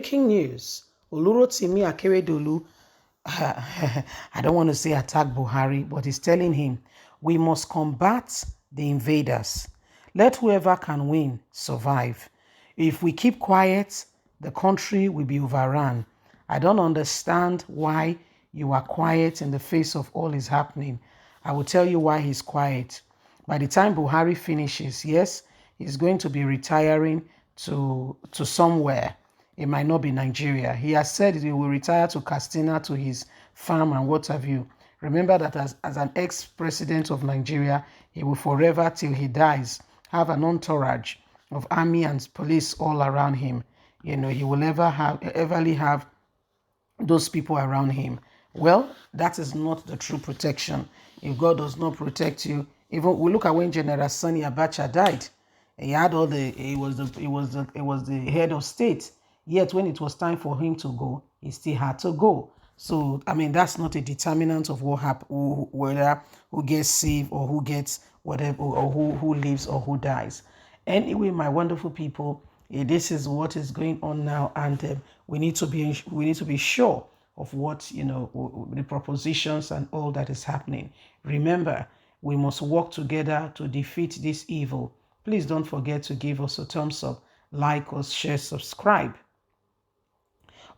Breaking news. Olurotimi Akeredolu, I don't want to say attack Buhari, but he's telling him, we must combat the invaders. Let whoever can win survive. If we keep quiet, the country will be overrun. I don't understand why you are quiet in the face of all is happening. I will tell you why he's quiet. By the time Buhari finishes, yes, he's going to be retiring to somewhere. It might not be Nigeria. He has said he will retire to Castina, to his farm and what have you. Remember that as an ex-president of Nigeria, he will forever, till he dies, have an entourage of army and police all around him. He will everly have those people around him. Well, that is not the true protection. If God does not protect you, even we look at when General Sani Abacha died, he was the head of state. Yet when it was time for him to go, he still had to go. So I mean, that's not a determinant of what happen, whether who gets saved or who gets whatever, or who lives or who dies. Anyway, my wonderful people, this is what is going on now, and we need to be sure of what the propositions and all that is happening. Remember, we must work together to defeat this evil. Please don't forget to give us a thumbs up, like us, share, subscribe.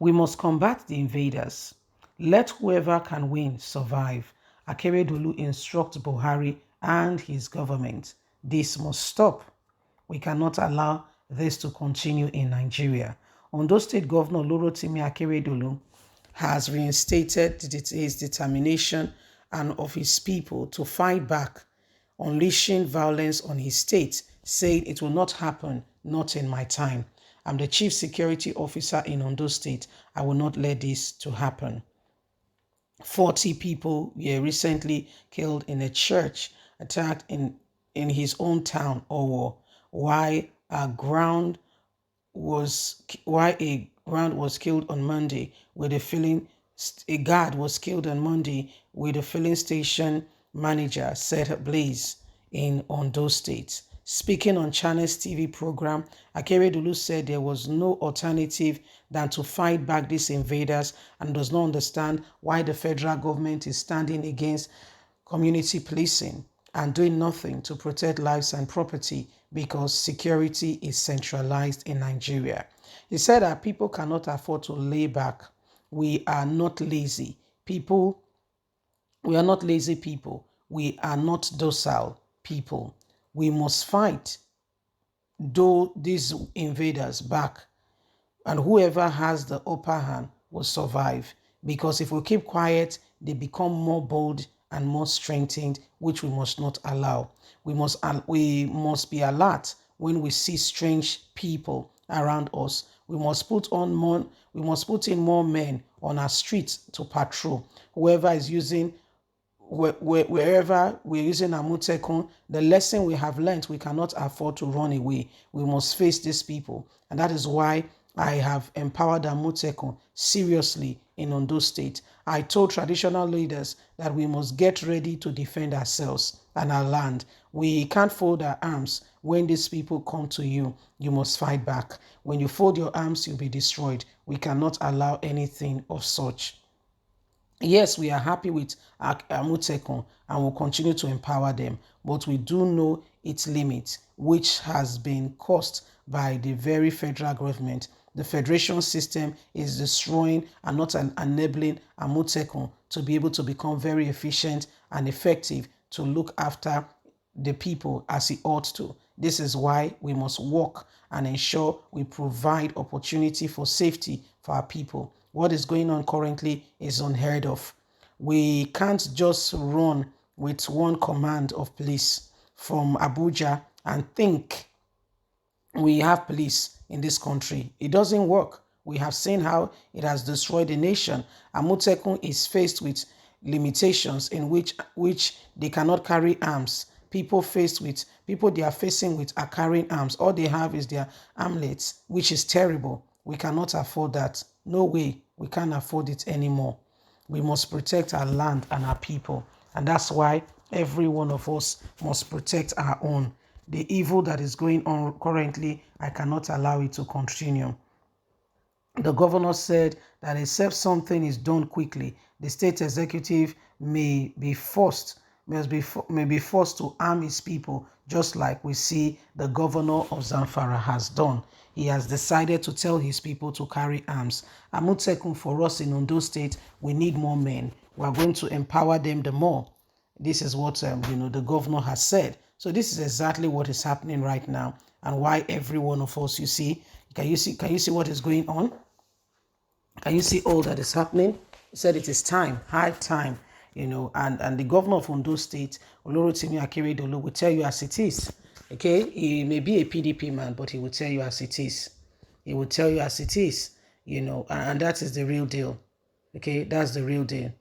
We must combat the invaders. Let whoever can win survive. Akeredolu instructs Buhari and his government. This must stop. We cannot allow this to continue in Nigeria. Ondo State Governor Olurotimi Akeredolu has reinstated his determination and of his people to fight back, unleashing violence on his state, saying it will not happen, not in my time. I'm the chief security officer in Ondo State. I will not let this to happen. 40 people were recently killed in a church attacked in his own town, Owo, why a ground was killed on Monday with a guard was killed on Monday with a filling station manager set ablaze in Ondo State. Speaking on Channels TV program, Akeredolu said there was no alternative than to fight back these invaders and does not understand why the federal government is standing against community policing and doing nothing to protect lives and property because security is centralized in Nigeria. He said that people cannot afford to lay back. We are not lazy people. We are not lazy people. We are not docile people. We must fight these invaders back, and whoever has the upper hand will survive. Because if we keep quiet, they become more bold and more strengthened, which we must not allow. We must be alert when we see strange people around us. We must put in more men on our streets to patrol. Whoever is using wherever we're using Amutekun, the lesson we have learned, we cannot afford to run away. We must face these people. And that is why I have empowered Amutekun seriously in Ondo State. I told traditional leaders that we must get ready to defend ourselves and our land. We can't fold our arms. When these people come to you, you must fight back. When you fold your arms, you'll be destroyed. We cannot allow anything of such. Yes, we are happy with Amutekun and will continue to empower them, but we do know its limits, which has been caused by the very federal government. The federation system is destroying and not enabling Amutekun to be able to become very efficient and effective to look after the people as he ought to. This is why we must work and ensure we provide opportunity for safety for our people. What is going on currently is unheard of. We can't just run with one command of police from Abuja and think we have police in this country. It doesn't work. We have seen how it has destroyed the nation. Amutekun is faced with limitations in which they cannot carry arms. People they are facing with are carrying arms. All they have is their armlets, which is terrible. We cannot afford that. No way. We can't afford it anymore. We must protect our land and our people. And that's why every one of us must protect our own. The evil that is going on currently, I cannot allow it to continue. The governor said that except something is done quickly, the state executive may be forced to arm his people, just like we see the governor of Zamfara has done. He has decided to tell his people to carry arms. Amutekun, for us in Ondo State, we need more men. We are going to empower them the more. This is what the governor has said. So this is exactly what is happening right now, and why every one of us, can you see what is going on? Can you see all that is happening? He said it is time, high time, and the governor of Ondo State, Olorotimi Akeredolu, will tell you as it is. Okay, he may be a PDP man, but he will tell you as it is. He will tell you as it is, and that is the real deal. Okay, that's the real deal.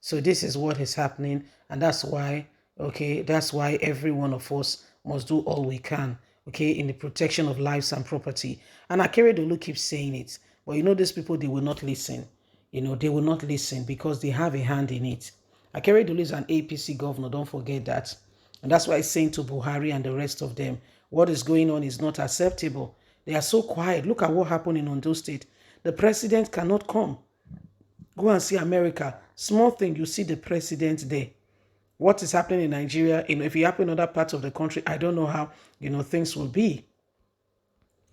So this is what is happening, and that's why every one of us must do all we can, in the protection of lives and property. And Akeredolu keeps saying it, but these people, they will not listen. They will not listen because they have a hand in it. Akeredolu is an APC governor, don't forget that. And that's why he's saying to Buhari and the rest of them, what is going on is not acceptable. They are so quiet. Look at what happened in Ondo State. The president cannot come. Go and see America. Small thing, you see the president there. What is happening in Nigeria, if it happen in other parts of the country, I don't know how, things will be.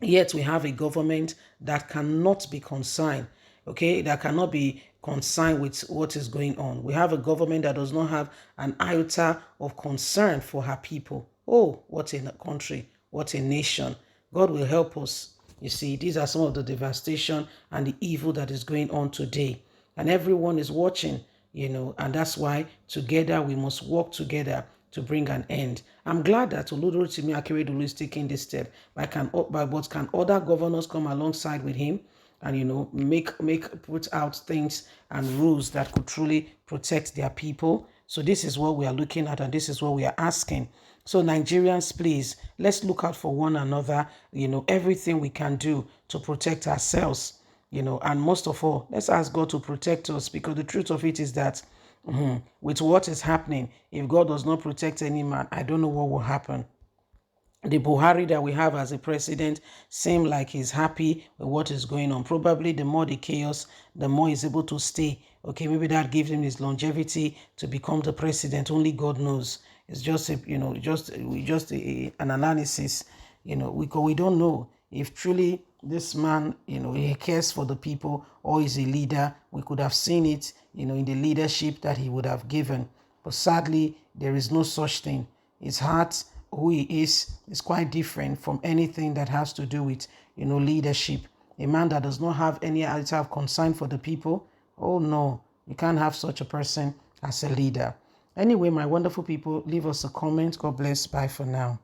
Yet we have a government that cannot be concerned, that cannot be concerned with what is going on. We have a government that does not have an iota of concern for her people. Oh, what a country, what a nation. God will help us. You see, these are some of the devastation and the evil that is going on today. And everyone is watching, and that's why together we must work together to bring an end. I'm glad that Olorotimi Akeredolu is taking this step, but can other governors come alongside with him and put out things and rules that could truly protect their people? So this is what we are looking at, and this is what we are asking. So Nigerians, please, let's look out for one another, everything we can do to protect ourselves, and most of all, let's ask God to protect us, because the truth of it is that with what is happening, if God does not protect any man, I don't know what will happen. The Buhari that we have as a president seems like he's happy with what is going on. Probably the more the chaos, the more he's able to stay. Okay, maybe that gives him his longevity to become the president. Only God knows. It's just an analysis. We don't know if truly this man, he cares for the people or is a leader. We could have seen it, in the leadership that he would have given. But sadly, there is no such thing. His heart, who he is quite different from anything that has to do with, leadership. A man that does not have any type of concern for the people, oh no, you can't have such a person as a leader. Anyway, my wonderful people, leave us a comment. God bless. Bye for now.